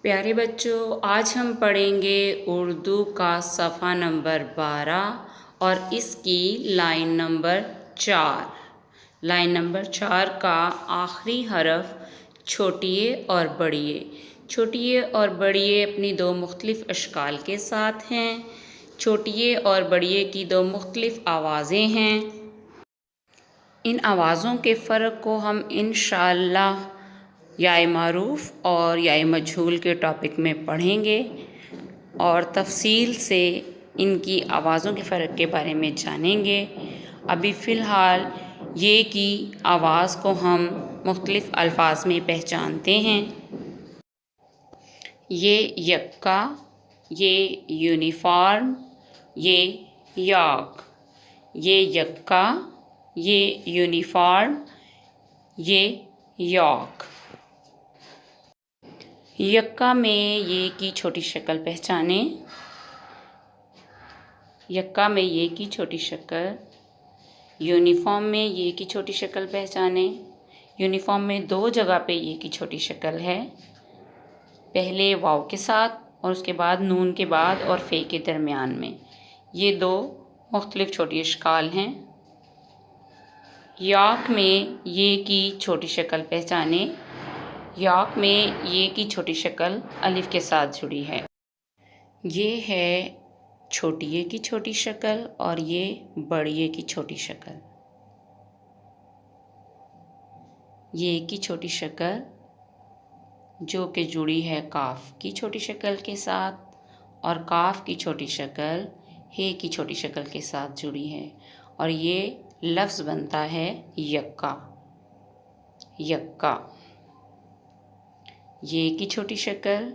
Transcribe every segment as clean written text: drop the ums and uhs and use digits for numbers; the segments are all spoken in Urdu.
پیارے بچوں، آج ہم پڑھیں گے اردو کا صفحہ نمبر 12 اور اس کی لائن نمبر 4۔ لائن نمبر 4 کا آخری حرف چھوٹیے اور بڑیے۔ چھوٹیے اور بڑیے اپنی دو مختلف اشکال کے ساتھ ہیں۔ چھوٹیے اور بڑیے کی دو مختلف آوازیں ہیں۔ ان آوازوں کے فرق کو ہم انشاءاللہ یائے معروف اور یائے مجہول کے ٹاپک میں پڑھیں گے اور تفصیل سے ان کی آوازوں کے فرق کے بارے میں جانیں گے۔ ابھی فی الحال یہ کی آواز کو ہم مختلف الفاظ میں پہچانتے ہیں۔ یہ یکا، یہ یونیفارم، یہ یاک۔ یہ یکا، یہ یونیفارم، یہ یاک۔ یکا میں یہ کی چھوٹی شکل پہچانیں۔ یکا میں یہ کی چھوٹی شکل۔ یونیفارم میں یہ کی چھوٹی شکل پہچانیں۔ یونیفارم میں دو جگہ پہ یہ کی چھوٹی شکل ہے، پہلے واو کے ساتھ اور اس کے بعد نون کے بعد اور فے کے درمیان میں۔ یہ دو مختلف چھوٹی اشکال ہیں۔ یاک میں یہ کی چھوٹی شکل پہچانیں۔ یاک میں یہ کی چھوٹی شکل الف کے ساتھ جڑی ہے۔ یہ ہے چھوٹیے کی چھوٹی شکل اور یہ بڑیے کی چھوٹی شکل۔ یہ کی چھوٹی شکل جو کہ جڑی ہے کاف کی چھوٹی شکل کے ساتھ اور کاف کی چھوٹی شکل ہے کی چھوٹی شکل کے ساتھ جڑی ہے، اور یہ لفظ بنتا ہے یکا۔ یکا۔ یہ کی چھوٹی شکل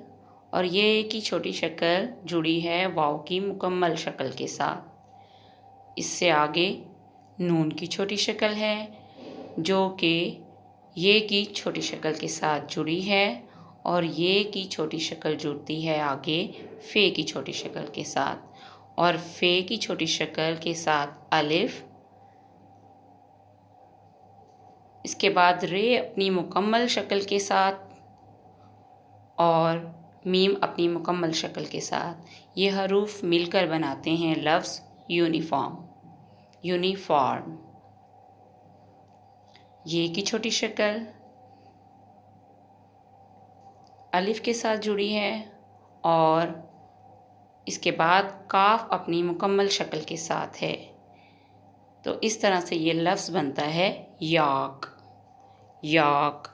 اور یہ کی چھوٹی شکل جڑی ہے واو کی مکمل شکل کے ساتھ۔ اس سے آگے نون کی چھوٹی شکل ہے جو کہ یہ کی چھوٹی شکل کے ساتھ جڑی ہے، اور یہ کی چھوٹی شکل جڑتی ہے آگے فے کی چھوٹی شکل کے ساتھ، اور فے کی چھوٹی شکل کے ساتھ الف، اس کے بعد رے اپنی مکمل شکل کے ساتھ اور میم اپنی مکمل شکل کے ساتھ۔ یہ حروف مل کر بناتے ہیں لفظ یونیفارم۔ یونیفارم۔ یہ کی چھوٹی شکل الف کے ساتھ جڑی ہے اور اس کے بعد کاف اپنی مکمل شکل کے ساتھ ہے، تو اس طرح سے یہ لفظ بنتا ہے یاک۔ یاک۔